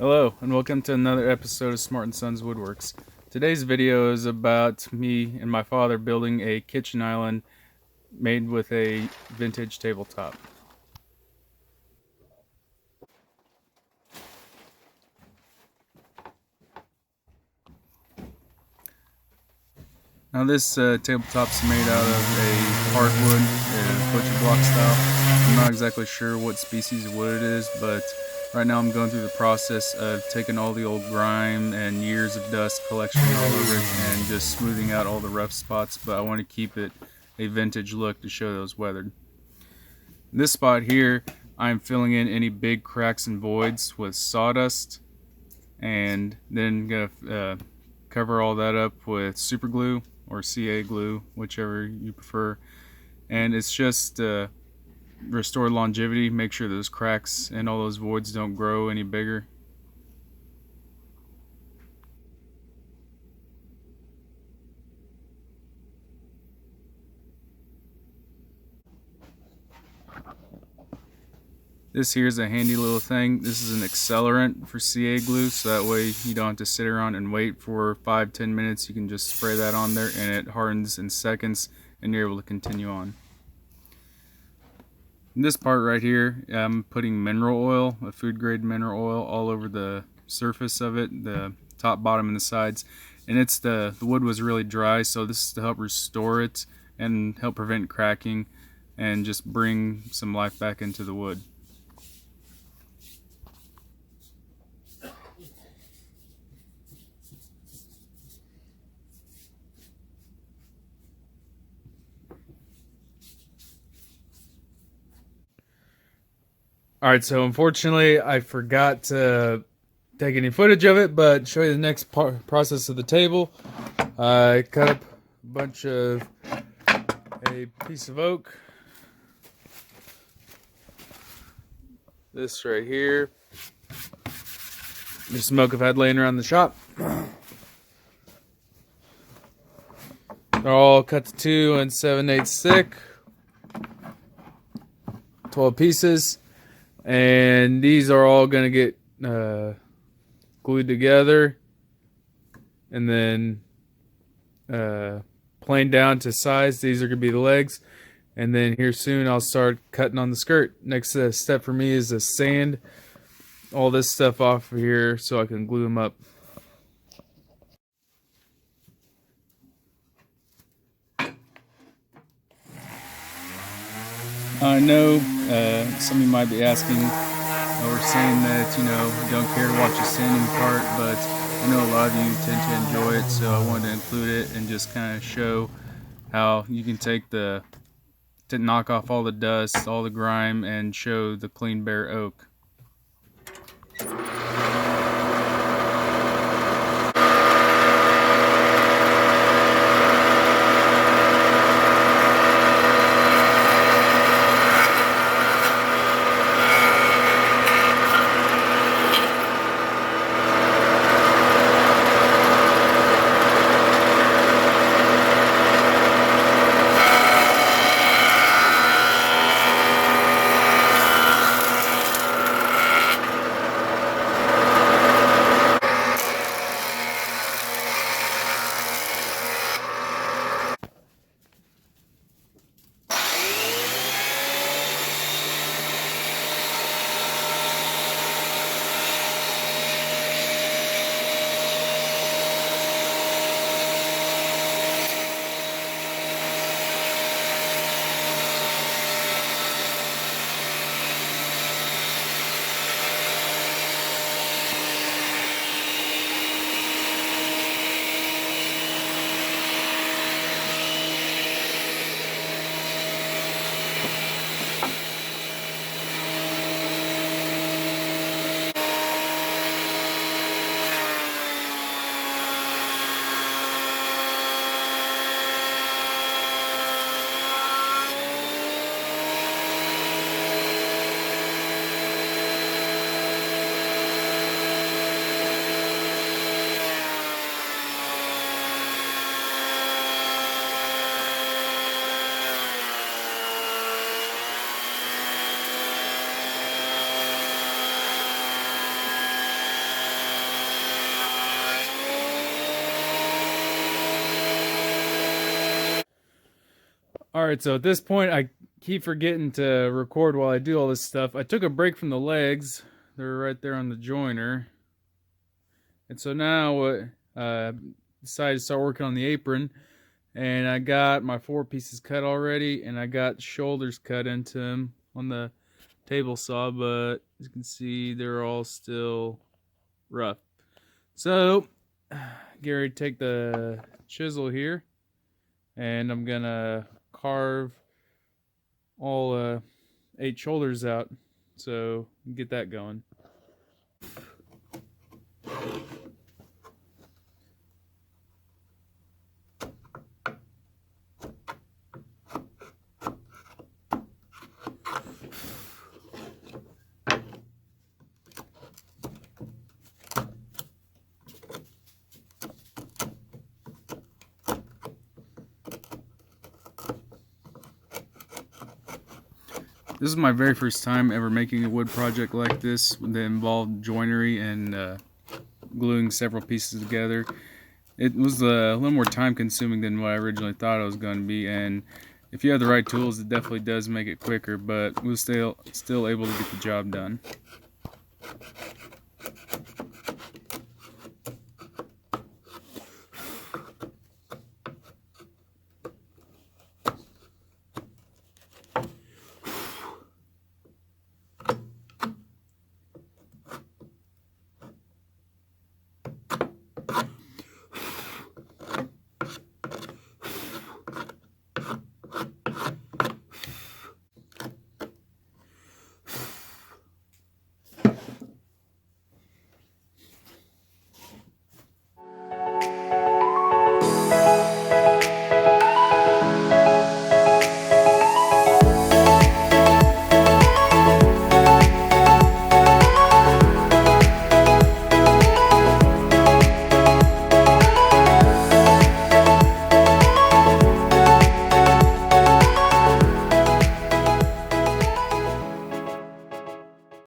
Hello, and welcome to another episode of Smart and Sons Woodworks. Today's video is about me and my father building a kitchen island made with a vintage tabletop. Now this tabletop's made out of a hardwood, butcherblock style. I'm not exactly sure what species of wood it is, but right now I'm going through the process of taking all the old grime and years of dust collection all over it and just smoothing out all the rough spots, but I want to keep it a vintage look to show those weathered. This spot here, I'm filling in any big cracks and voids with sawdust, and then gonna cover all that up with super glue or CA glue, whichever you prefer. And it's just restore longevity, make sure those cracks and all those voids don't grow any bigger. This here is a handy little thing. This is an accelerant for CA glue, so that way you don't have to sit around and wait for 5-10 minutes. You can just spray that on there and it hardens in seconds and you're able to continue on. In this part right here, I'm putting mineral oil, a food grade mineral oil, all over the surface of it, the top, bottom, and the sides. And it's the wood was really dry, so this is to help restore it and help prevent cracking and just bring some life back into the wood. Alright, so unfortunately I forgot to take any footage of it, but show you the next process of the table. I cut up a bunch of a piece of oak. This right here. Just some oak I've had laying around the shop. They're all cut to 2 7/8 thick. 12 pieces. And these are all going to get glued together and then planed down to size. These are going to be the legs. And then here soon I'll start cutting on the skirt. Next step for me is to sand all this stuff off of here so I can glue them up. I know some of you might be asking or saying that, you don't care to watch the sanding part, but I know a lot of you tend to enjoy it, so I wanted to include it and just kind of show how you can take to knock off all the dust, all the grime, and show the clean bare oak. Alright, so at this point I keep forgetting to record while I do all this stuff. I took a break from the legs. They're right there on the joiner. And so now decided to start working on the apron. And I got my 4 pieces cut already, and I got shoulders cut into them on the table saw, but as you can see, they're all still rough. So, Gary, take the chisel here, and I'm gonna carve all 8 shoulders out, so get that going. This is my very first time ever making a wood project like this that involved joinery and gluing several pieces together. It was a little more time consuming than what I originally thought it was going to be, and if you have the right tools, it definitely does make it quicker, but we were still able to get the job done.